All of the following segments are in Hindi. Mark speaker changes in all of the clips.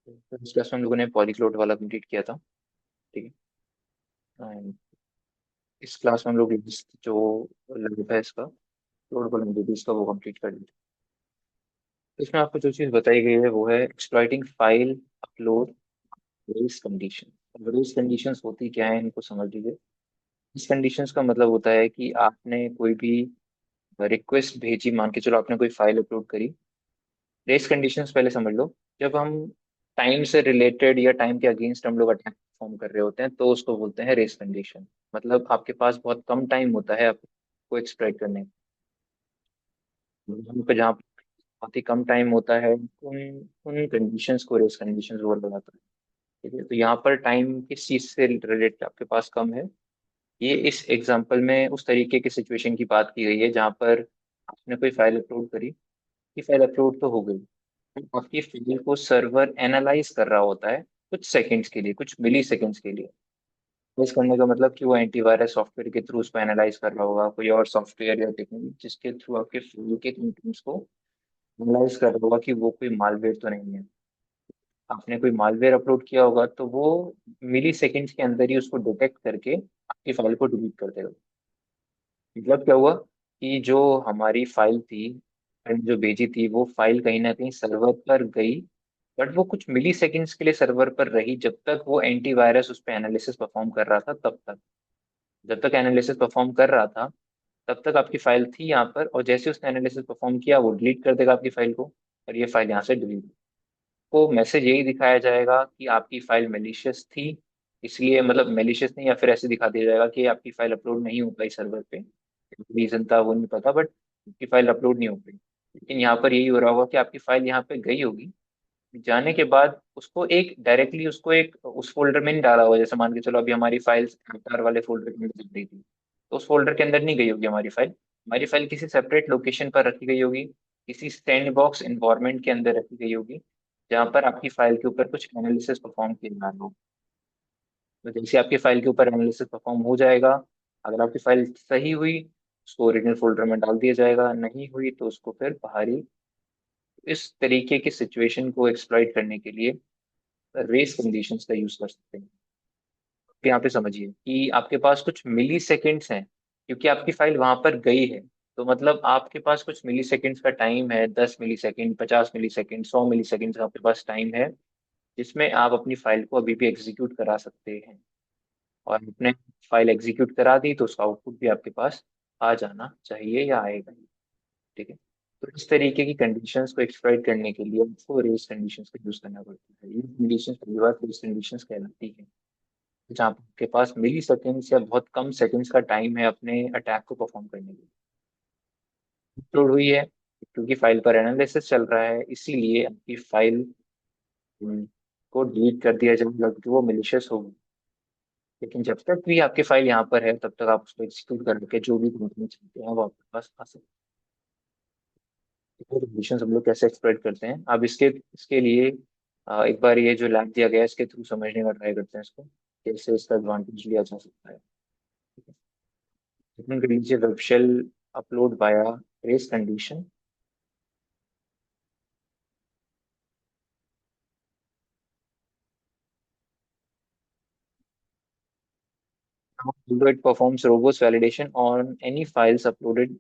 Speaker 1: तो इस क्लास में हम लोगों ने पॉलीग्लोट वाला कंप्लीट किया था। ठीक है। एंड इस क्लास में हम लोग जो लैब है इसका लोड वल्नरेबिलिटीज का वो कंप्लीट कर लिया। इसमें आपको जो चीज़ बताई गई है वो है exploiting file upload race condition. Race conditions होती क्या है इनको समझ लीजिए। इस कंडीशंस का मतलब होता है कि आपने कोई भी रिक्वेस्ट भेजी, मान के चलो आपने कोई फाइल अपलोड करी। रेस कंडीशंस पहले समझ लो। जब हम टाइम से रिलेटेड या टाइम के अगेंस्ट हम लोग अटैक परफॉर्म कर रहे होते हैं तो उसको बोलते हैं रेस कंडीशन। मतलब आपके पास बहुत कम टाइम होता है आपको एक्सप्लॉइट करने का। जहाँ बहुत ही कम टाइम होता है उन उन कंडीशंस को रेस कंडीशंस बोला जाता है। ठीक है, तो यहाँ पर टाइम किस चीज से रिलेटेड आपके पास कम है। ये इस एग्जांपल में उस तरीके की सिचुएशन की बात की गई है जहाँ पर आपने कोई फाइल अपलोड करी। कि फाइल अपलोड तो हो गई, आपकी फाइल को सर्वर एनालाइज कर रहा होता है कुछ सेकंड्स के लिए, कुछ मिली सेकंड्स के लिए। एनालाइज करने का मतलब कि वो एंटीवायरस सॉफ्टवेयर के थ्रू उसको एनालाइज कर रहा होगा, कोई और सॉफ्टवेयर या टेक्निक जिसके थ्रू आपके फाइल के कंटेंट्स को एनालाइज कर रहा होगा कि वो कोई मालवेयर तो नहीं है। आपने कोई मालवेयर अपलोड किया होगा तो वो मिली सेकंड्स के अंदर ही उसको डिटेक्ट करके आपकी फाइल को डिलीट कर देगा। मतलब क्या हुआ कि जो हमारी फाइल थी, हमने जो भेजी थी वो फाइल कहीं ना कहीं सर्वर पर गई। बट वो कुछ मिली सेकंड्स के लिए सर्वर पर रही, जब तक वो एंटीवायरस उस पर एनालिसिस परफॉर्म कर रहा था तब तक। जब तक एनालिसिस परफॉर्म कर रहा था तब तक आपकी फाइल थी यहाँ पर, और जैसे उसने एनालिसिस परफॉर्म किया वो डिलीट कर देगा आपकी फाइल को, और ये फाइल यहाँ से डिलीट। को मैसेज यही दिखाया जाएगा कि आपकी फाइल मेलिशियस थी, इसलिए मतलब मेलिशियस नहीं, या फिर ऐसे दिखा दिया जाएगा कि आपकी फाइल अपलोड नहीं हो पाई सर्वर पे। रीजन था वो नहीं पता, बट आपकी फाइल अपलोड नहीं हो पाई। लेकिन यहाँ पर यही हो रहा होगा कि आपकी फाइल यहाँ पे गई होगी, जाने के बाद उसको एक डायरेक्टली उसको एक उस फोल्डर में नहीं डाला होगा। जैसे मान के चलो अभी हमारी फाइल्स एवतार वाले फोल्डर के अंदर चल रही थी, तो उस फोल्डर के अंदर नहीं गई होगी हमारी फाइल। हमारी फाइल किसी सेपरेट लोकेशन पर रखी गई होगी, किसी सैंड बॉक्स इन्वायरमेंट के अंदर रखी गई होगी, जहाँ पर आपकी फाइल के ऊपर कुछ एनालिसिस परफॉर्म किया जा रहा हो। तो जैसे आपकी फाइल के ऊपर एनालिसिस परफॉर्म हो जाएगा, अगर आपकी फाइल सही हुई उसको ओरिजिनल फोल्डर में डाल दिया जाएगा, नहीं हुई तो उसको फिर बाहरी। इस तरीके की सिचुएशन को एक्सप्लॉइट करने के लिए रेस कंडीशंस का यूज कर सकते हैं। तो यहाँ पे समझिए कि आपके पास कुछ मिली सेकेंड्स हैं, क्योंकि आपकी फाइल वहां पर गई है। तो मतलब आपके पास कुछ मिली सेकेंड्स का टाइम है, 10 मिली सेकेंड, 50 मिली सेकेंड, 100 मिली सेकेंड का आपके पास टाइम है, जिसमें आप अपनी फाइल को अभी भी एग्जीक्यूट करा सकते हैं। और आपने फाइल एग्जीक्यूट करा दी तो उसका आउटपुट भी आपके पास आ जाना चाहिए या आएगा ही। ठीक है। तो इस तरीके की कंडीशंस को एक्सप्लॉइट करने के लिए आपको रेस कंडीशंस का यूज करना पड़ता है। ये कंडीशंस पहली बार रेस कंडीशंस कहलाती है, जहाँ पे आपके पास मिली सेकेंड्स या बहुत कम सेकेंड्स का टाइम है अपने अटैक को परफॉर्म करने के लिए। अपलोड हुई है क्योंकि फाइल पर एनालिसिस चल रहा है, इसीलिए आपकी फाइल को डिलीट कर दिया जाएगा क्योंकि वो मिलिशियस होगी। लेकिन जब तक भी आपकी फाइल यहाँ पर है तब तक आप उसको एग्जीक्यूट करके जो भी कंटेंट चाहते हैं वो आपके पास आ सकते हैं। कंडीशन हम लोग कैसे एक्सप्लोइट करते हैं, अब इसके इसके लिए एक बार ये जो लैब दिया गया है इसके थ्रू समझने का ट्राई करते हैं इसको, कैसे इसका एडवांटेज लिया जा सकता है। Second लीजिए web shell upload via race condition. It performs robust validation on any files uploaded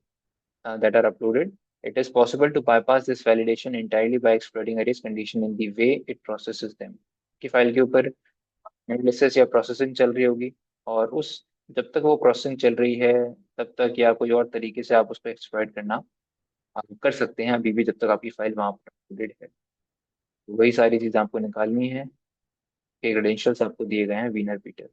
Speaker 1: that are uploaded. It is possible to bypass this validation entirely by exploiting a race condition in the way it processes them. कि फाइल के ऊपर एनालिसिस या प्रोसेसिंग चल रही होगी, और उस जब तक वो प्रोसेसिंग चल रही है तब तक या कोई और तरीके से आप उसको एक्सप्लॉइट करना आप कर सकते हैं अभी भी, जब तक आपकी फाइल वहां पर अपलोडेड है। तो वही सारी चीजें आपको निकालनी है। के क्रेडेंशियल्स आपको दिए गए हैं विनर पीटर।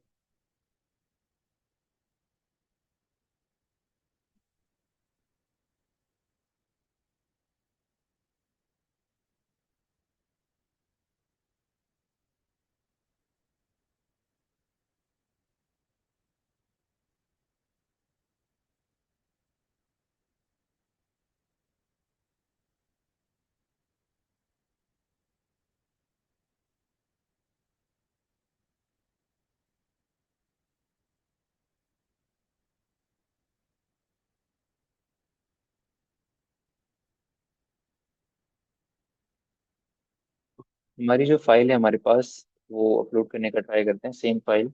Speaker 1: हमारी जो फाइल है हमारे पास, वो अपलोड करने का ट्राई करते हैं, सेम फाइल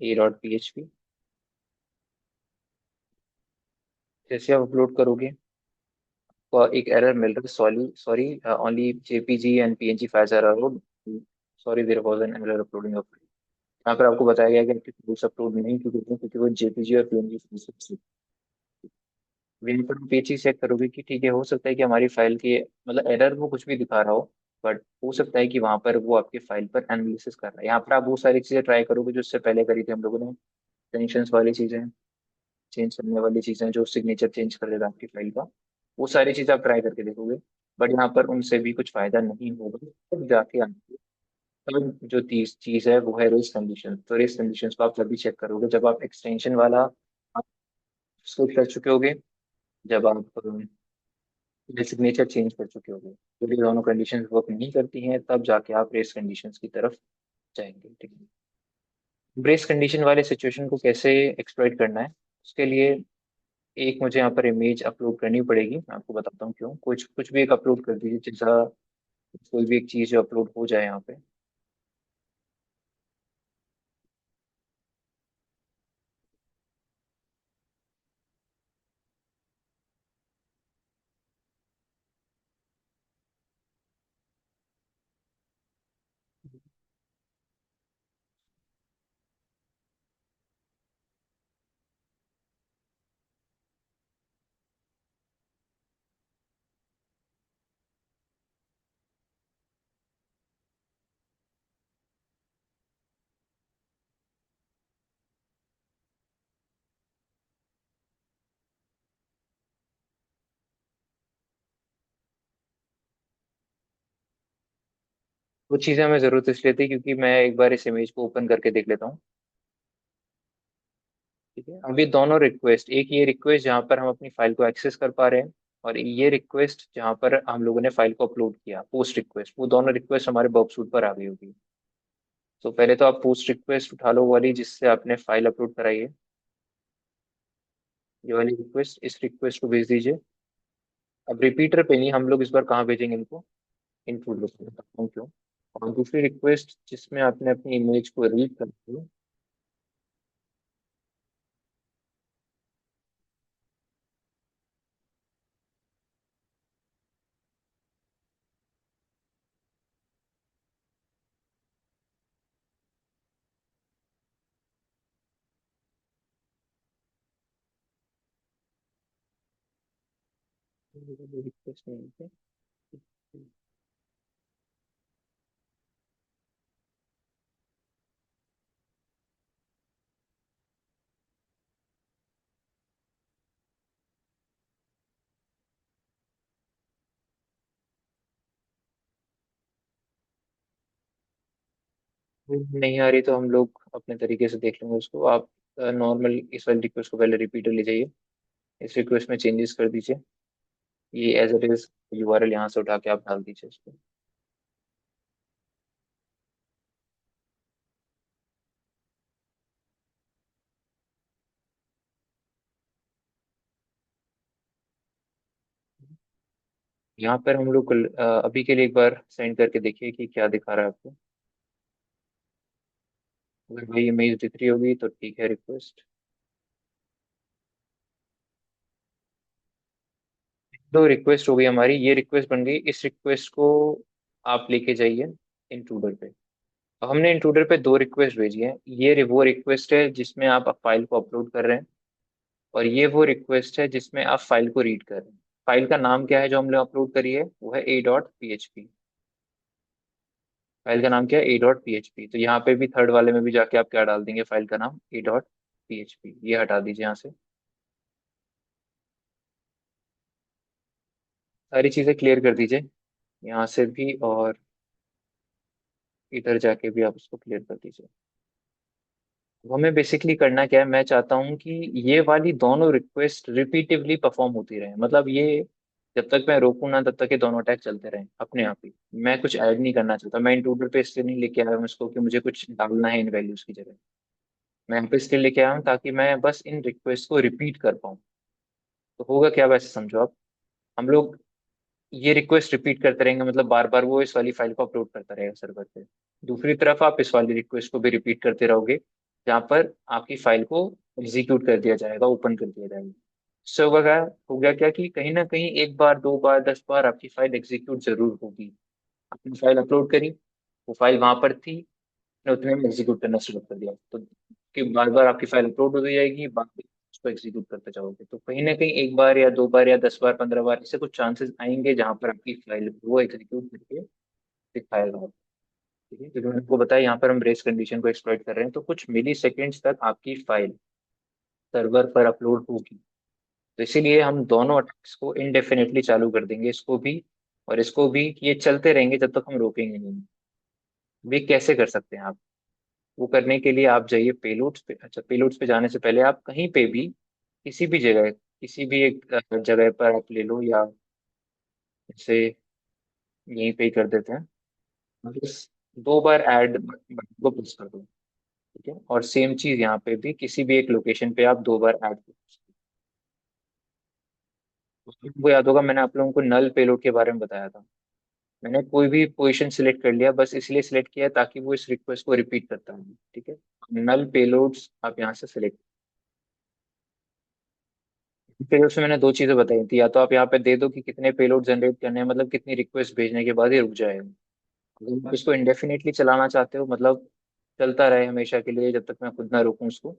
Speaker 1: a.php। जैसे आप अपलोड करोगे तो एक एरर मिल रहा है, sorry sorry, only JPG and PNG files are allowed, sorry there was an error uploading. यहाँ पर आपको बताया गया है कि आपकी फाइल्स अपलोड नहीं की गई हैं, क्योंकि वो जेपीजी और पीएनजी फाइल्स। वहीं पर आप ये चीज चेक करोगे कि ठीक है, हो सकता है कि हमारी फाइल की मतलब एरर वो कुछ भी दिखा रहा हो, बट हो सकता है कि वहां पर वो आपकी फाइल पर एनालिसिस कर रहा है। यहाँ पर आप वो सारी चीजें ट्राई करोगे जो उससे पहले करी थी हम लोगों ने, टेंशन वाली चीजें, चेंज करने वाली चीजें, जो सिग्नेचर चेंज कर देगा आपकी फाइल का, वो सारी चीजें आप ट्राई करके देखोगे। बट यहाँ पर उनसे भी कुछ फायदा नहीं होगा। तब जाके आपको, तब जो तीस चीज है वो है रेस कंडीशन। तो रेस कंडीशन को आप तभी चेक करोगे जब आप एक्सटेंशन वाला आप उसको कर चुके होगे, जब आप सिग्नेचर चेंज कर चुके होगे। जब ये दोनों कंडीशन वर्क नहीं करती हैं, तब जाके आप रेस कंडीशन की तरफ जाएंगे। ठीक है। ब्रेस कंडीशन वाले सिचुएशन को कैसे एक्सप्लॉइट करना है, उसके लिए एक मुझे यहाँ पर इमेज अपलोड करनी पड़ेगी। मैं आपको बताता हूँ क्यों। कुछ कुछ भी एक अपलोड कर दीजिए, जैसा कोई भी एक चीज जो अपलोड हो जाए यहाँ पे। वो चीज़ें हमें ज़रूरत इसलिए थी क्योंकि मैं एक बार इस इमेज को ओपन करके देख लेता हूँ। ठीक है, अब ये दोनों रिक्वेस्ट, एक ये रिक्वेस्ट जहाँ पर हम अपनी फाइल को एक्सेस कर पा रहे हैं, और ये रिक्वेस्ट जहाँ पर हम लोगों ने फाइल को अपलोड किया, पोस्ट रिक्वेस्ट, वो दोनों रिक्वेस्ट हमारे बॉब सूट पर आ गई होगी। तो पहले तो आप पोस्ट रिक्वेस्ट उठा लो, वाली जिससे आपने फाइल अपलोड कराई है, ये वाली रिक्वेस्ट, इस रिक्वेस्ट को भेज दीजिए। अब रिपीटर पे नहीं, हम लोग इस बार कहाँ भेजेंगे इनको, इनपुट में, बताता हूँ क्यों। और दूसरी रिक्वेस्ट जिसमें आपने अपनी इमेज को रीड कर दिया, रिक्वेस्ट नहीं है। नहीं आ रही तो हम लोग अपने तरीके से देख लेंगे उसको। आप नॉर्मल इस वाली रिक्वेस्ट को पहले रिपीटर ले जाइए, इस रिक्वेस्ट में चेंजेस कर दीजिए, ये एज इट इज यूआरएल यहाँ से उठा के आप डाल दीजिए इसको। यहाँ पर हम लोग अभी के लिए एक बार सेंड करके देखिए कि क्या दिखा रहा है आपको। अगर वही इमेज दिख रही होगी तो ठीक है, रिक्वेस्ट। दो रिक्वेस्ट हो गई हमारी, ये रिक्वेस्ट बन गई। इस रिक्वेस्ट को आप लेके जाइए इंट्रूडर पे। अब हमने इंट्रूडर पे दो रिक्वेस्ट भेजी है, ये वो रिक्वेस्ट है जिसमें आप फाइल को अपलोड कर रहे हैं, और ये वो रिक्वेस्ट है जिसमें आप फाइल को रीड कर रहे हैं। फाइल का नाम क्या है जो हमने अपलोड करी है, वो है a.php। फाइल का नाम क्या है, a.php। तो यहाँ पे भी थर्ड वाले में भी जाके आप क्या डाल देंगे, फाइल का नाम a.php। ये हटा दीजिए यहाँ से। सारी चीजें क्लियर कर दीजिए यहाँ से भी, और इधर जाके भी आप उसको क्लियर कर दीजिए। अब हमें बेसिकली करना क्या है, मैं चाहता हूँ कि ये वाली दोनों रिक्वेस्ट रिपीटिवली परफॉर्म होती रहे। मतलब ये जब तक मैं रोकूं ना, तब तक ये दोनों अटैक चलते रहें अपने आप ही। मैं कुछ ऐड नहीं करना चाहता, मैं इंट्रूडर पे इसलिए नहीं लेके आया हूँ इसको कि मुझे कुछ डालना है इन वैल्यूज की जगह। मैं यहाँ पे इसलिए लेके आया हूँ ताकि मैं बस इन रिक्वेस्ट को रिपीट कर पाऊँ। तो होगा क्या, वैसे समझो आप। हम लोग ये रिक्वेस्ट रिपीट करते रहेंगे, मतलब बार बार वो इस वाली फाइल को अपलोड करता रहेगा सर्वर पे। दूसरी तरफ आप इस वाली रिक्वेस्ट को भी रिपीट करते रहोगे, जहाँ पर आपकी फाइल को एग्जीक्यूट कर दिया जाएगा, ओपन कर दिया जाएगा। इससे होगा क्या, हो गया क्या कि कहीं ना कहीं एक बार, दो बार, 10 बार आपकी फाइल एग्जीक्यूट जरूर होगी। आपने फाइल अपलोड करी, वो फाइल वहां पर थी, ने उतने में एग्जीक्यूट करना शुरू कर दिया, तो कि बार बार आपकी फाइल अपलोड होती जाएगी, बार बार उसको एग्जीक्यूट करते जाओगे, तो कहीं ना कहीं एक बार या दो बार या 10 बार, 15 बार, इससे कुछ चांसेस आएंगे जहां पर आपकी फाइल वो एग्जीक्यूट करके दिखाएगा आपको। ठीक है, क्योंकि मैंने आपको बताया यहाँ पर हम रेस कंडीशन को एक्सप्लॉइट कर रहे हैं, तो कुछ मिली सेकेंड्स तक आपकी फाइल सर्वर पर अपलोड होगी। तो इसीलिए हम दोनों अटैक्स को इनडेफिनेटली चालू कर देंगे, इसको भी और इसको भी, कि ये चलते रहेंगे जब तक हम रोकेंगे नहीं। वे कैसे कर सकते हैं आप? वो करने के लिए आप जाइए पेलोड्स पे। अच्छा, पेलोड्स पे जाने से पहले आप कहीं पे भी, किसी भी जगह, किसी भी एक जगह पर आप ले लो, या जैसे यहीं पे ही कर देते हैं, बस 2 बार ऐड बटन को प्रेस कर दो। ठीक है, और सेम चीज यहाँ पे भी किसी भी एक लोकेशन पे आप 2 बार ऐड कर दो। आपको याद होगा मैंने आप लोगों को नल पेलोड के बारे में बताया था। मैंने कोई भी पोजीशन सिलेक्ट कर लिया, बस इसलिए सिलेक्ट किया ताकि वो इस रिक्वेस्ट को रिपीट करता है। ठीक है, नल पेलोड्स आप यहाँ से सिलेक्ट। पेलोड्स में मैंने दो चीजें बताई थी, या तो आप यहाँ पे दे दो कि कितने पेलोड जनरेट करने हैं, मतलब कितनी रिक्वेस्ट भेजने के बाद ये रुक जाएगा। अगर आप इसको इंडेफिनेटली चलाना चाहते हो, मतलब चलता रहे हमेशा के लिए जब तक मैं खुद ना रोकूं उसको,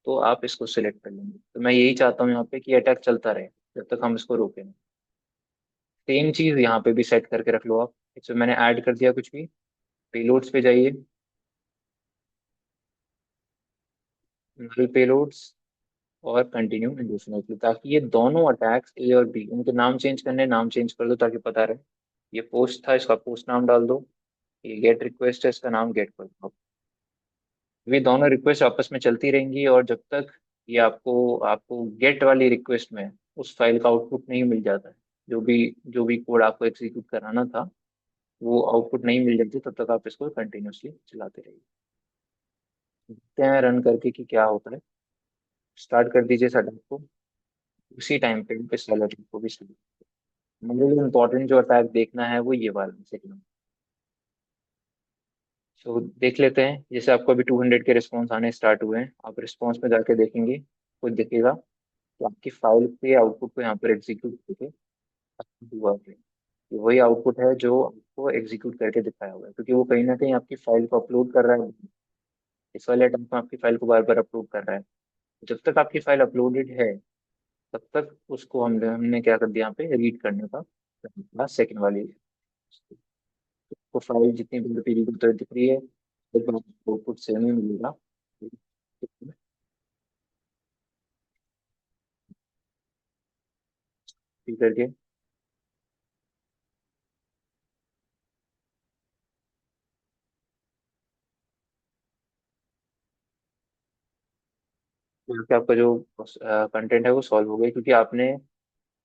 Speaker 1: तो आप इसको सिलेक्ट कर लेंगे। तो मैं यही चाहता हूँ यहाँ पे कि अटैक चलता रहे जब तक हम इसको रोकें। सेम चीज यहाँ पे भी सेट करके रख लो आप। इसमें मैंने ऐड कर दिया कुछ भी, पेलोड्स पे जाइए, नल पेलोड्स, और कंटिन्यू इंडेफिनेटली, ताकि ये दोनों अटैक्स ए और बी, उनके नाम चेंज करने, नाम चेंज कर दो ताकि पता रहे। ये पोस्ट था, इसका पोस्ट नाम डाल दो। ये गेट रिक्वेस्ट है, इसका नाम गेट कर दो। ये दोनों रिक्वेस्ट आपस में चलती रहेंगी, और जब तक ये आपको आपको गेट वाली रिक्वेस्ट में उस फाइल का आउटपुट नहीं मिल जाता है, जो भी कोड आपको एग्जीक्यूट कराना था, वो आउटपुट नहीं मिल जाती, तब तक आप इसको कंटिन्यूअसली चलाते रहिए। देखते हैं रन करके कि क्या होता है। स्टार्ट कर दीजिए सेटअप को। उसी टाइम पे इस वाले अटैक को भी स्टार्ट। मुझे जो इम्पोर्टेंट जो अटैक देखना है वो ये वाला सेकंड। तो देख लेते हैं, जैसे आपको अभी 200 के रिस्पॉन्स आने स्टार्ट हुए हैं, आप रिस्पॉन्स में जाके देखेंगे, कुछ दिखेगा, तो आपकी फाइल के आउटपुट को यहाँ पर एग्जीक्यूट करके हुआ है। ये वही आउटपुट है जो आपको एग्जीक्यूट करके दिखाया हुआ है, क्योंकि वो कहीं ना कहीं आपकी फाइल को अपलोड कर रहा है। इस वाले अटैक में आपकी फाइल को बार बार अपलोड कर रहा है। जब तक आपकी फाइल अपलोडेड है, तब तक उसको हमने हमने क्या कर दिया, यहाँ पे रीड करने का सेकंड वाली, तो फाइल जितनी भी पीडी की तरह दिख रही है, लेकिन आउटपुट सेम ही मिलेगा। ठीक करके, यहाँ पे आपका जो कंटेंट है वो सॉल्व हो गया, क्योंकि आपने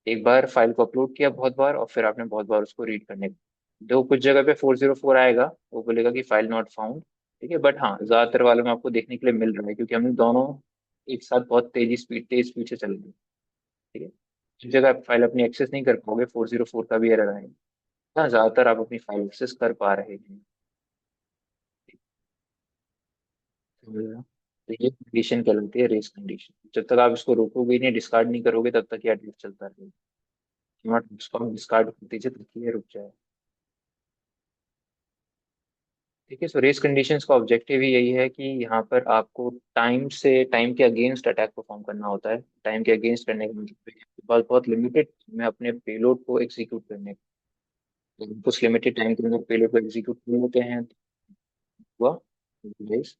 Speaker 1: एक बार फाइल को अपलोड किया बहुत बार, और फिर आपने बहुत बार उसको रीड करने का। जो कुछ जगह पे 404 आएगा, वो बोलेगा कि फाइल नॉट फाउंड। ठीक है, बट हाँ, ज्यादातर वालों में आपको देखने के लिए मिल रहा है, क्योंकि हमने दोनों एक साथ बहुत तेज स्पीड से चल रही है। ठीक है, जिस जगह आप फाइल अपनी एक्सेस नहीं कर पाओगे, 404 का भी एरर आएगा। हाँ, ज्यादातर आप अपनी फाइल एक्सेस कर पा रहे हैं। तो ये कंडीशन कहलाती है रेस कंडीशन। जब तक आप इसको रोकोगे नहीं, डिस्कार्ड नहीं करोगे, तब तक ये अटैक चलता रहेगा। नॉट इसको डिस्कार्ड कर दीजिए ताकि ये रुक जाए। ठीक है, सो रेस कंडीशंस का ऑब्जेक्टिव ही यही है कि यहाँ पर आपको टाइम के अगेंस्ट अटैक परफॉर्म करना होता है। टाइम के अगेंस्ट करने का मतलब है कि आपके पास बहुत लिमिटेड टाइम है अपने पेलोड को एग्जीक्यूट करने का। तो कुछ लिमिटेड टाइम के अंदर पेलोड को एग्जीक्यूट कर लेते हैं, तो हुआ रेस।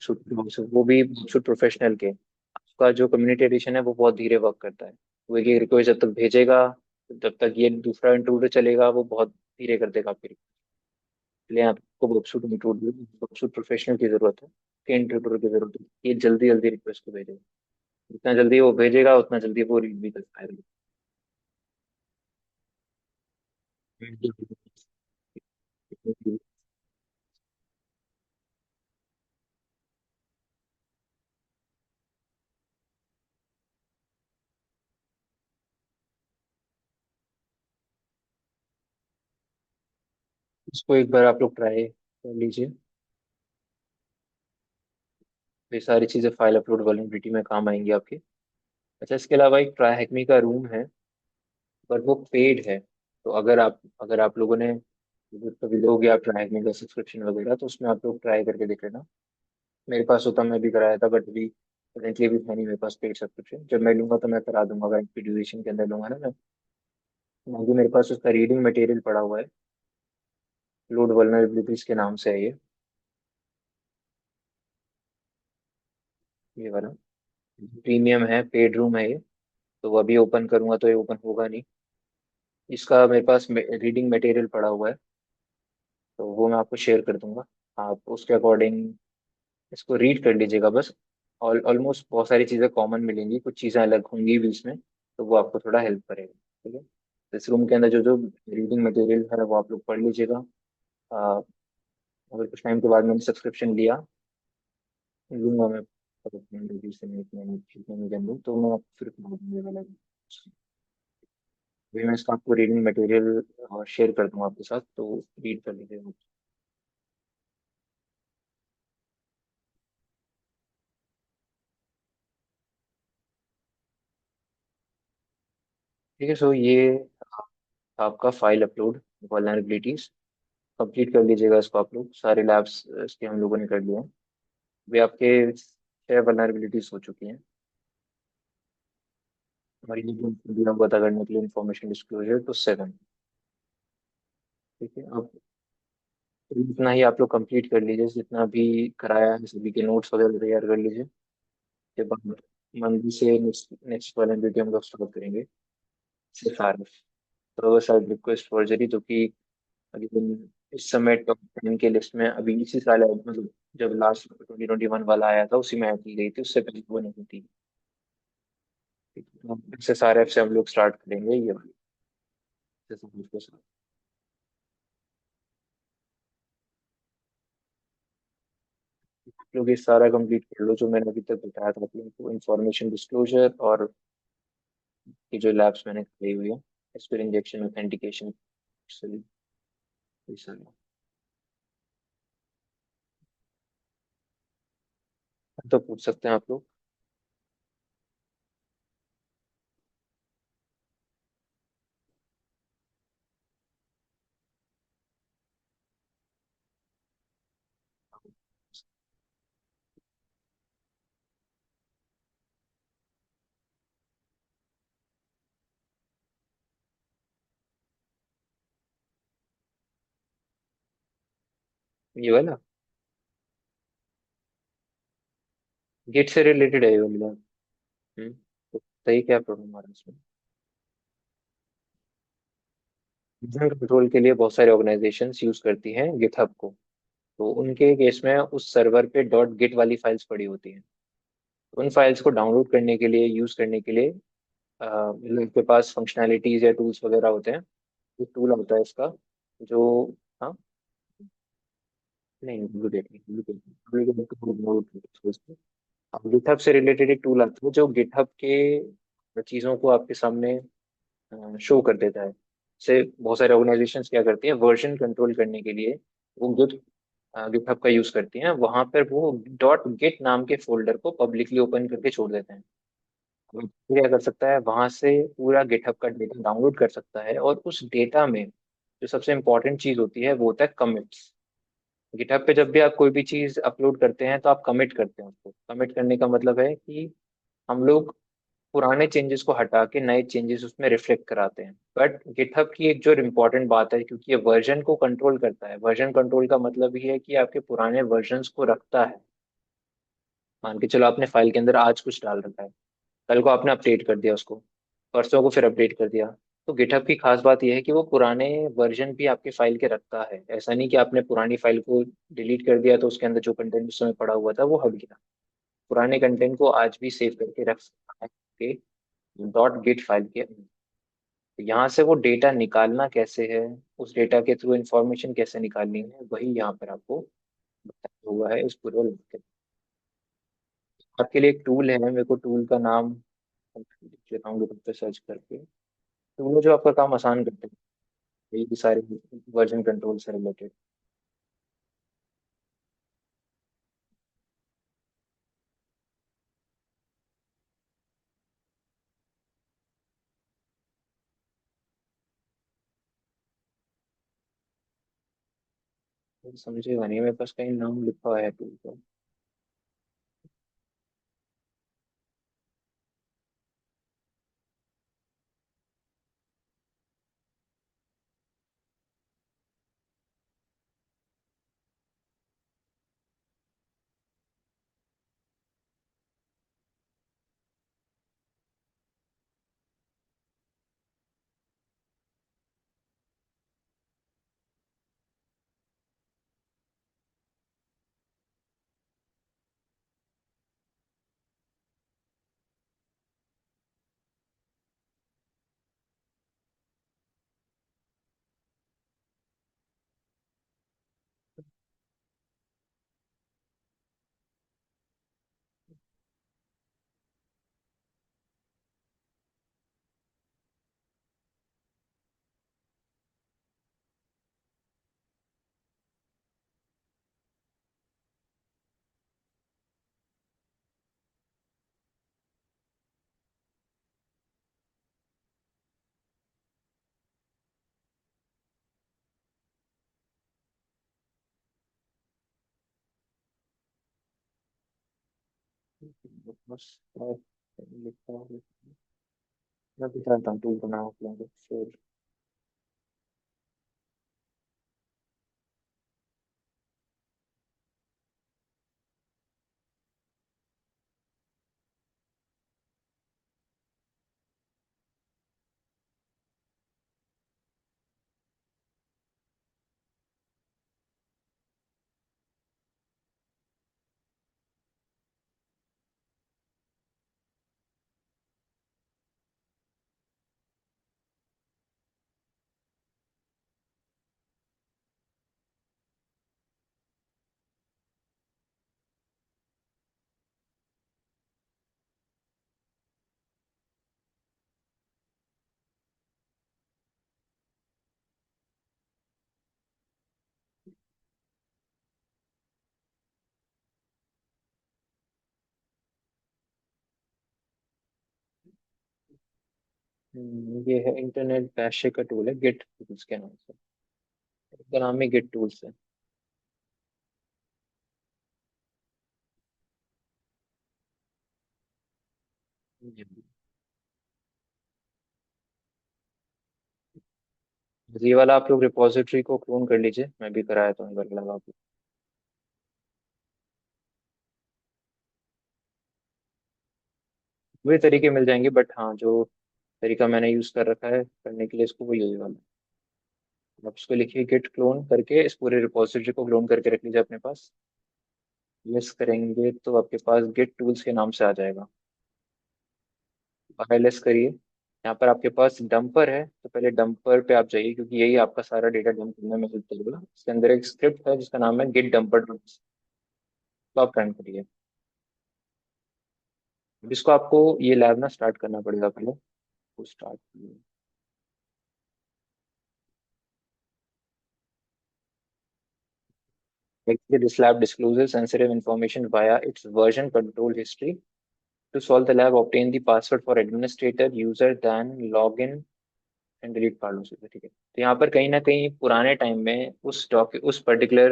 Speaker 1: वो भी शुड प्रोफेशनल के, उसका जो कम्युनिटी एडिशन है वो बहुत धीरे वर्क करता है। वो एक रिक्वेस्ट जब तक भेजेगा, जब तक ये दूसरा इंट्रूडर चलेगा, वो बहुत धीरे कर देगा आपकी। इसलिए आपको बॉक्सूट प्रोफेशनल की जरूरत है, कि इंटरप्रेटर की जरूरत है। ये जल्दी जल्दी रिक्वेस्ट को भेजेगा, जितना जल्दी वो भेजेगा उतना जल्दी वो रीड भी कर पाएगा। इसको एक बार आप लोग ट्राई कर लीजिए। ये सारी चीज़ें फाइल अपलोड वल्नरेबिलिटी में काम आएंगी आपके। अच्छा, इसके अलावा एक ट्राई का रूम है, पर वो पेड है। तो अगर आप लोगों ने कभी लोगे आप ट्राई का सब्सक्रिप्शन वगैरह, तो उसमें आप लोग ट्राई करके देख लेना। मेरे पास होता मैं भी कराया था, बट अभी करेंटली भी है नहीं मेरे पास पेड सब्सक्रिप्शन। जब मैं लूंगा तो मैं करा दूंगा, अगर ड्यूरेशन के अंदर लूंगा ना मैं। अभी मेरे पास उसका रीडिंग मटेरियल पड़ा हुआ है, लोड वल्नरेबिलिटीज के नाम से है ये वाला। प्रीमियम है, पेड रूम है ये। तो वो अभी ओपन करूंगा तो ये ओपन होगा नहीं। इसका मेरे पास रीडिंग मटेरियल पड़ा हुआ है, तो वो मैं आपको शेयर कर दूंगा। आप उसके अकॉर्डिंग इसको रीड कर लीजिएगा बस। ऑलमोस्ट बहुत सारी चीज़ें कॉमन मिलेंगी, कुछ चीज़ें अलग होंगी भी इसमें, तो वो आपको थोड़ा हेल्प करेगा, ठीक है। तो इस रूम के अंदर जो जो रीडिंग मटेरियल है वो आप लोग पढ़ लीजिएगा। आ, अगर कुछ टाइम के बाद मैंने सब्सक्रिप्शन लूंगा मैं, तो से मैं इतने महीने के अंदर, तो मैं आपको फिर बता दूंगा ये वाला। अभी मैं इसका आपको रीडिंग मटेरियल शेयर कर दूंगा आपके साथ, तो रीड कर लीजिएगा। ठीक है, सो ये आपका फाइल अपलोड वल्नरेबिलिटीज कंप्लीट कर लीजिएगा। इसको आप लोग सारे लैब्स इसके हम लोगों ने कर लिए हैं। वे आपके 6 वल्नरेबिलिटीज हो चुकी हैं। हमारी जो दिया हुआ था करने के लिए इंफॉर्मेशन डिस्क्लोजर, तो 7। ठीक है, अब इतना ही आप लोग कंप्लीट कर लीजिए, जितना भी कराया है सभी के नोट्स वगैरह तैयार कर लीजिए। के बाद मंदी से नेक्स्ट नेक्स्ट वल्नरेबिलिटी हम लोग स्टार्ट करेंगे, सिर्फ आरएफ। तो बस आई रिक्वेस्ट फॉर्जरी, जो कि अभी इस समय टॉप 10 के लिस्ट में अभी इसी साल मतलब जब लास्ट 2021 वाला आया था उसी में ऐड की गई थी, उससे पहले वो नहीं थी। ठीक है, तो इससे सारे ऐप से हम लोग स्टार्ट करेंगे ये वाली exercise के साथ। आप लोग ये सारा कंप्लीट कर लो जो मैंने अभी तक बताया था आप लोगों को, इंफॉर्मेशन डिस्क्लोजर और ये जो लैब्स मैंने करी हुई है, एस्पिर इंजेक्शन ऑथेंटिकेशन, ये सारा। तो पूछ सकते हैं आप लोग। ये वाला गेट से रिलेटेड है ये वाला। तो सही, क्या प्रॉब्लम आ रहा है इसमें? वर्जन कंट्रोल के लिए बहुत सारे ऑर्गेनाइजेशंस यूज करती हैं गिटहब को। तो उनके केस में उस सर्वर पे डॉट गिट वाली फाइल्स पड़ी होती हैं। उन फाइल्स को डाउनलोड करने के लिए, यूज करने के लिए लोग के पास फंक्शनैलिटीज या टूल्स वगैरह होते हैं। एक टूल होता है इसका जो, हाँ, नहीं डुप्लीकेट नहीं, डुप्लीकेट गिटहब से रिलेटेड एक टूल आता है जो गिटहब के चीज़ों को आपके सामने शो कर देता है। से बहुत सारे ऑर्गेनाइजेशंस क्या करती हैं, वर्जन कंट्रोल करने के लिए वो गिटहब का यूज करती हैं। वहां पर वो डॉट गिट नाम के फोल्डर को पब्लिकली ओपन करके छोड़ देते हैं। वो क्या कर सकता है, वहां से पूरा गिटहब का डेटा डाउनलोड कर सकता है, और उस डेटा में जो सबसे इंपॉर्टेंट चीज होती है वो होता है कमिट्स। गिटहब पे जब भी आप कोई भी चीज अपलोड करते हैं तो आप कमिट करते हैं उसको। कमिट करने का मतलब है कि हम लोग पुराने चेंजेस को हटा के नए चेंजेस उसमें रिफ्लेक्ट कराते हैं। बट गिटहब की एक जो इम्पोर्टेंट बात है, क्योंकि ये वर्जन को कंट्रोल करता है, वर्जन कंट्रोल का मतलब ये है कि आपके पुराने वर्जन्स को रखता है। मान के चलो आपने फाइल के अंदर आज कुछ डाल रखा है, कल को आपने अपडेट कर दिया उसको, परसों को फिर अपडेट कर दिया। तो गिटहब की खास बात यह है कि वो पुराने वर्जन भी आपके फाइल के रखता है। ऐसा नहीं कि आपने पुरानी फाइल को डिलीट कर दिया तो उसके अंदर जो कंटेंट उस समय पड़ा हुआ था वो हट गया। पुराने कंटेंट को आज भी सेव करके रख सकता है डॉट गिट फाइल के अंदर। तो यहाँ से वो डेटा निकालना कैसे है, उस डेटा के थ्रू इंफॉर्मेशन कैसे निकालनी है, वही यहाँ पर आपको बताया हुआ है इस पूरे link के। आपके लिए एक टूल है, मेरे को टूल का नाम लिख लेता हूँ गूगल पे सर्च करके। टूल जो आपका काम आसान करते हैं। ये भी सारे वर्जन कंट्रोल से रिलेटेड। समझेगा नहीं, मेरे पास कहीं नाम लिखा हुआ है टूल का। बस लिखा हुआ है। मैं भी जानता हूँ टूल का नाम अपना फिर। ये है इंटरनेट बैशे का टूल है, गिट टूल्स के नाम से। इसका नाम ही गिट टूल्स है। ये वाला आप लोग रिपोजिटरी को क्लोन कर लीजिए, मैं भी कराया था उन लगा आपको। वही तरीके मिल जाएंगे, बट हाँ जो तरीका मैंने यूज कर रखा है करने के लिए इसको, वो यही वाला है। आप उसको लिखिए गिट क्लोन करके, इस पूरे रिपोजिटरी को क्लोन करके रख लीजिए अपने पास। यस करेंगे तो आपके पास गिट टूल्स के नाम से आ जाएगा। एलएस करिए, यहाँ पर आपके पास डंपर है तो पहले डंपर पे आप जाइए, क्योंकि यही आपका सारा डेटा डंप करने में हेल्प करेगा। इसके अंदर एक स्क्रिप्ट है जिसका नाम है गिट डंपर टूल्स। तो आप रन करिए। अब इसको आपको ये लैब ना स्टार्ट करना पड़ेगा पहले। तो start. Actually, this lab discloses sensitive information via its version control history. To solve the lab, obtain the password for administrator, user, then login and delete कर लो सीधे। ठीक है, तो यहाँ पर कहीं ना कहीं पुराने टाइम में उस पर्टिकुलर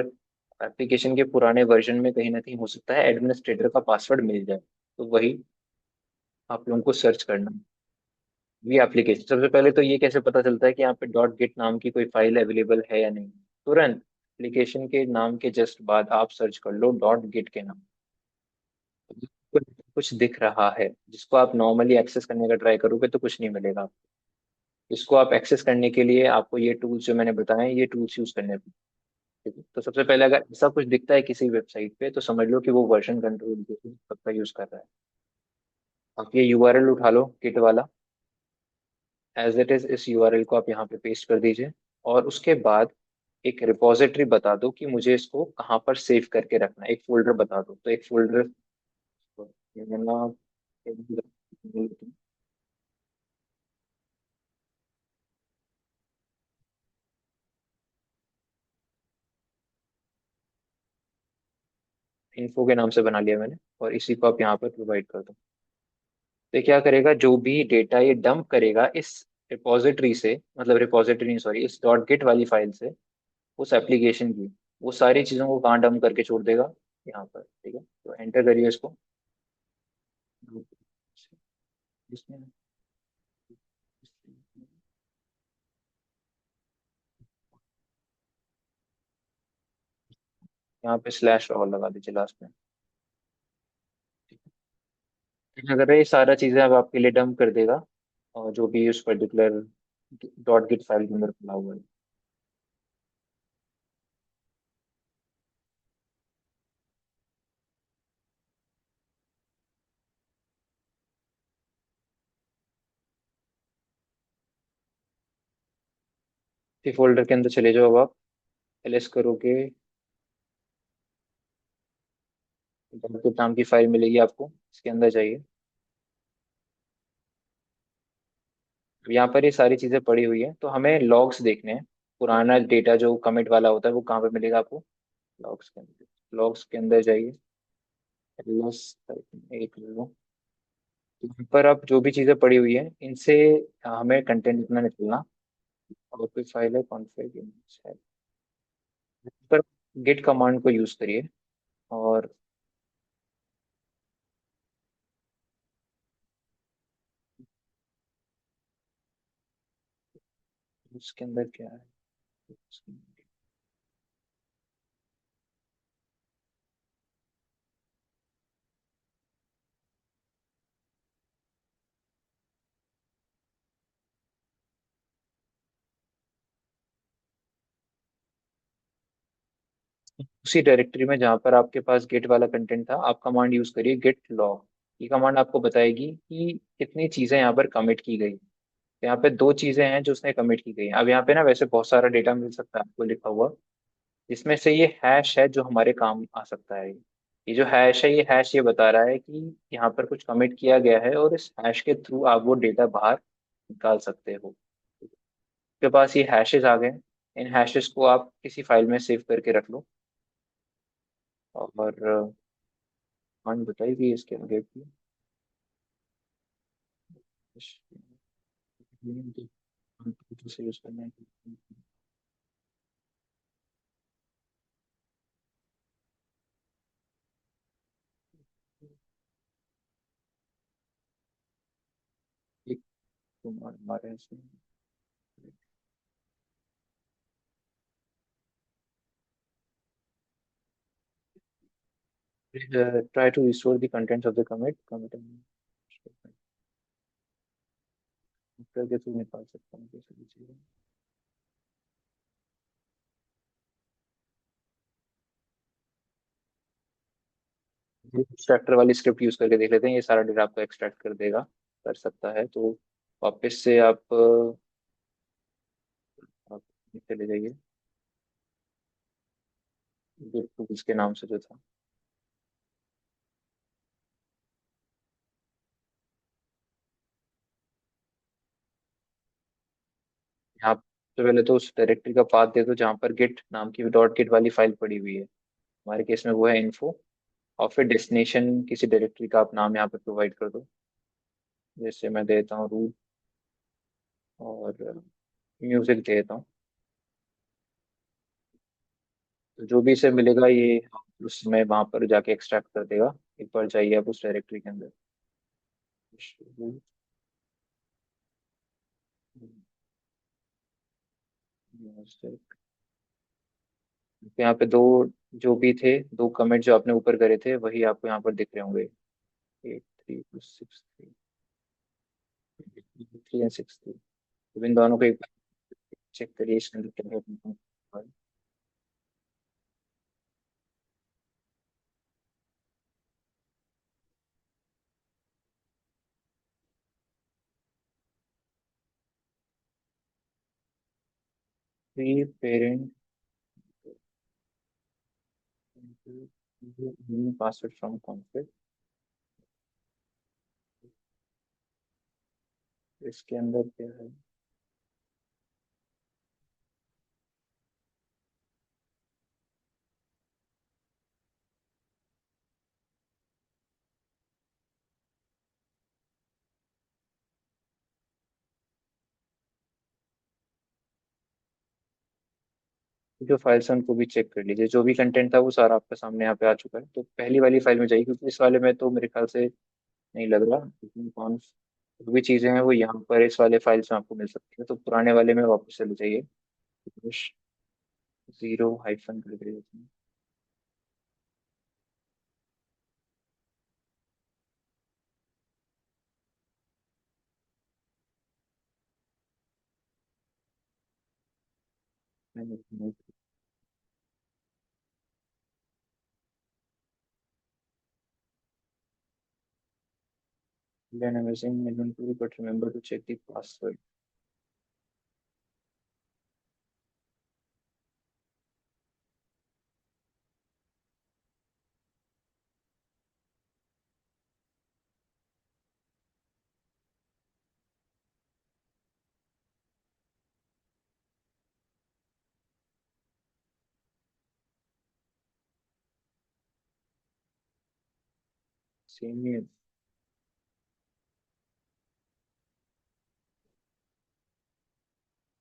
Speaker 1: एप्लीकेशन के पुराने वर्जन में कहीं ना कहीं हो सकता है एडमिनिस्ट्रेटर का पासवर्ड मिल जाए। तो वही आप लोगों को सर्च करना है। ये एप्लीकेशन सबसे पहले तो ये कैसे पता चलता है कि यहाँ पे डॉट गिट नाम की कोई फाइल अवेलेबल है या नहीं। तुरंत एप्लीकेशन के नाम के जस्ट बाद आप सर्च कर लो डॉट गिट के नाम। कुछ कुछ दिख रहा है जिसको आप नॉर्मली एक्सेस करने का ट्राई करोगे तो कुछ नहीं मिलेगा। इसको आप एक्सेस करने के लिए आपको ये टूल्स जो मैंने बताए ये टूल्स यूज करने हैं। ठीक है? तो सबसे पहले अगर ऐसा कुछ दिखता है किसी वेबसाइट पे तो समझ लो कि वो वर्जन कंट्रोल का यूज कर रहा है। आप ये यूआरएल उठा लो किट वाला, एज इट इज इस यूआरएल को आप यहाँ पे पेस्ट कर दीजिए। और उसके बाद एक रिपॉजिटरी बता दो कि मुझे इसको कहाँ पर सेव करके रखना है, एक फोल्डर बता दो। तो एक फोल्डर इन्फो के नाम से बना लिया मैंने, और इसी को आप यहाँ पर प्रोवाइड कर दो। तो ये क्या करेगा, जो भी डेटा ये डंप करेगा इस रिपोजिटरी से, मतलब रिपोजिटरी सॉरी, इस डॉट गिट वाली फाइल से, उस एप्लीकेशन की, वो सारी चीजों को कहाँ डंप करके छोड़ देगा, यहाँ पर। ठीक है, तो एंटर करिए इसको। इसमें यहाँ पे स्लैश और लगा दीजिए लास्ट में। अगर ये सारा चीजें अब आपके लिए डंप कर देगा, और जो भी उस पर्टिकुलर डॉट गिट फाइल के अंदर खुला हुआ है। फिर फोल्डर के अंदर चले जाओ अब आप, एलएस करोगे, डॉट गिट नाम की फाइल मिलेगी आपको, इसके अंदर जाइए। यहाँ पर ये सारी चीजें पड़ी हुई है, तो हमें लॉग्स देखने हैं। पुराना डेटा जो कमिट वाला होता है वो कहाँ पे मिलेगा आपको, लॉग्स के अंदर। लॉग्स के अंदर जाइए, एलएस एक लो। यहाँ पर अब जो भी चीजें पड़ी हुई है इनसे हमें कंटेंट इतना निकलना। और कोई फाइल है, कॉन्फ़िग है पर, गेट कमांड को यूज करिए। और उसके अंदर क्या है, उसी डायरेक्टरी में जहाँ पर आपके पास गेट वाला कंटेंट था, आप कमांड यूज करिए गेट लॉग। ये कमांड आपको बताएगी कि कितनी चीजें यहाँ पर कमिट की गई। यहाँ पे दो चीजें हैं जो उसने कमिट की गई हैं। अब यहाँ पे ना वैसे बहुत सारा डेटा मिल सकता है आपको लिखा हुआ, जिसमें से ये हैश है जो हमारे काम आ सकता है। ये जो हैश है, ये हैश ये बता रहा है कि यहाँ पर कुछ कमिट किया गया है, और इस हैश के थ्रू आप वो डेटा बाहर निकाल सकते हो। आपके पास ये हैशेस आ गए, इन हैशेस को आप किसी फाइल में सेव करके रख लो। और कमांड बताइए इसके आगे की। से यूज करना है। एक हमारे try to restore the contents of the commit करके तो निकाल सकता हूँ कैसे भी चीजें। एक्सट्रैक्टर वाली स्क्रिप्ट यूज करके देख लेते हैं, ये सारा डेटा आपको एक्सट्रैक्ट कर देगा, कर सकता है तो। वापस से आप चले जाइए, टूल्स के नाम से जो था। यहाँ तो पहले तो उस डायरेक्टरी का पाथ दे दो जहाँ पर गिट नाम की डॉट गिट वाली फाइल पड़ी हुई है। हमारे केस में वो है इन्फो। और फिर डेस्टिनेशन किसी डायरेक्टरी का आप नाम यहाँ पे प्रोवाइड कर दो। जैसे मैं देता हूँ रूट, और म्यूजिक देता हूँ। तो जो भी इसे मिलेगा ये उसमें वहां पर जाके एक्सट्रैक्ट कर देगा। एक बार जाइए आप उस डायरेक्टरी के अंदर। यहाँ पे दो जो भी थे, दो कमेंट जो आपने ऊपर करे थे वही आपको यहाँ पर दिख रहे होंगे। 8 3 6 3, 3 और 6 3। तो इन दोनों को एक बार चेक करिए, इसके अंदर क्या है। Pre parent password from conflict, इसके अंदर क्या है। जो फाइल्स हैं उनको भी चेक कर लीजिए, जो भी कंटेंट था वो सारा आपके सामने यहाँ पे आ चुका है। तो पहली वाली फाइल में जाइए, क्योंकि इस वाले में तो मेरे ख्याल से नहीं लग रहा, लेकिन कौन जो भी चीजें हैं वो यहाँ पर इस वाले फाइल्स में आपको मिल सकती है। तो पुराने वाले में वापस चले जाइए, जीरो हाइफन कर दीजिए उसमें। Then amazing inventory, but remember to check the password. Same ही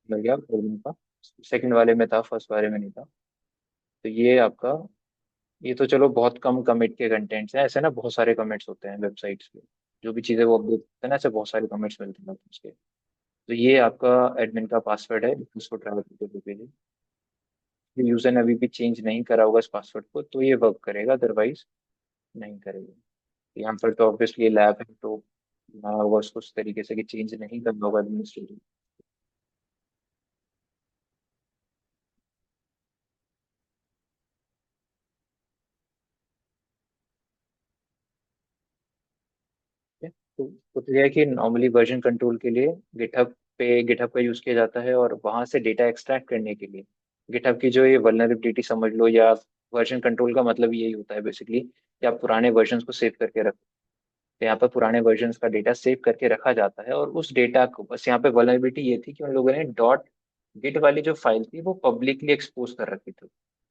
Speaker 1: मिल गया प्रॉब्लम का। सेकंड वाले में था, फर्स्ट वाले में नहीं था। तो ये आपका, ये तो चलो बहुत कम कमिट के कंटेंट्स हैं। ऐसे ना बहुत सारे कमिट्स होते हैं वेबसाइट्स पे, जो भी चीजें वो अपडेट करते हैं ना, ऐसे बहुत सारे कमिट्स मिलते हैं उसके। तो ये आपका एडमिन का पासवर्ड है, उसको ट्रैवल करके भेजिए। यूजर ने अभी भी चेंज नहीं करा होगा इस पासवर्ड को तो ये वर्क करेगा, अदरवाइज नहीं करेगा। यहाँ पर तो ऑब्वियसली लैब है, तो बनाया होगा उसको उस तरीके से कि चेंज नहीं करना होगा एडमिनिस्ट्रेटर। है। तो यह है कि नॉर्मली वर्जन कंट्रोल के लिए गिटहब का यूज किया जाता है, और वहां से डेटा एक्सट्रैक्ट करने के लिए गिटहब की जो ये वल्नरेबिलिटी समझ लो, या वर्जन कंट्रोल का मतलब यही होता है बेसिकली कि आप पुराने वर्जन को सेव करके रखो। तो यहाँ पर पुराने वर्जन का डेटा सेव करके रखा जाता है, और उस डेटा को बस यहाँ पे वल्नरेबिलिटी ये थी कि उन लोगों ने डॉट गिट वाली जो फाइल थी वो पब्लिकली एक्सपोज कर रखी थी।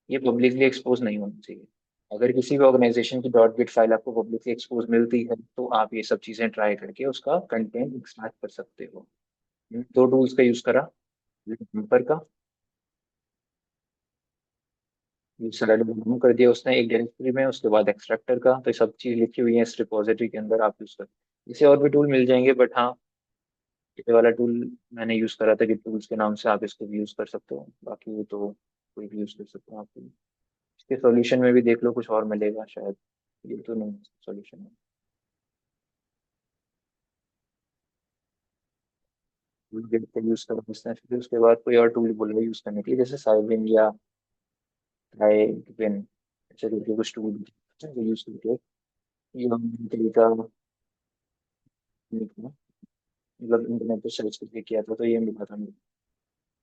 Speaker 1: ये पब्लिकली एक्सपोज नहीं होनी चाहिए। अगर किसी भी ऑर्गेनाइजेशन की डॉट गिट फाइल आपको पब्लिकली एक्सपोज मिलती है तो आप ये सब चीजें ट्राई करके उसका कंटेंट एक्सट्रैक्ट कर सकते हो। दो टूल्स का यूज करा, जम्पर का यूज डाउनलोड कर दिया उसने एक डायरेक्टरी में, उसके बाद एक्सट्रैक्टर का। तो ये सब चीज लिखी हुई है इस रिपोजिटरी के अंदर, आप यूज कर। इसे और भी टूल मिल जाएंगे, बट हाँ, ये वाला टूल मैंने यूज करा था, गिट टूल्स के नाम से, आप इसको भी यूज कर सकते हो। बाकी वो तो कोई भी यूज कर सकते हो आप। इसके सॉल्यूशन में भी देख लो, कुछ और मिलेगा शायद। ये तो नहीं सॉल्यूशन है। गिट का यूज कर सकते हैं, फिर उसके बाद कोई और टूल बोलेगा यूज करने के लिए, जैसे साइबिन या ट्राइबिन, ऐसे करके कुछ टूल यूज करके ये हम तरीका निकला। मतलब इंटरनेट पे सर्च करके किया था तो ये मिला था मुझे,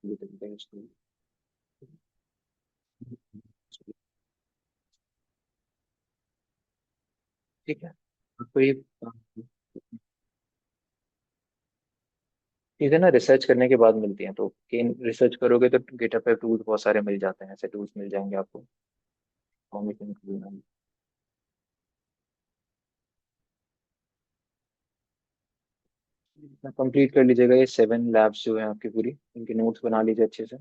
Speaker 1: ये तरीका यूज कर। ठीक है। आपको ये चीजें ना रिसर्च करने के बाद मिलती हैं, तो रिसर्च करोगे तो गिटहब पे टूल्स बहुत सारे मिल जाते हैं, ऐसे टूल्स मिल जाएंगे आपको। फॉर्मेशन कंप्लीट कर लीजिएगा ये 7 लैब्स जो है आपकी पूरी, इनके नोट्स बना लीजिए अच्छे से।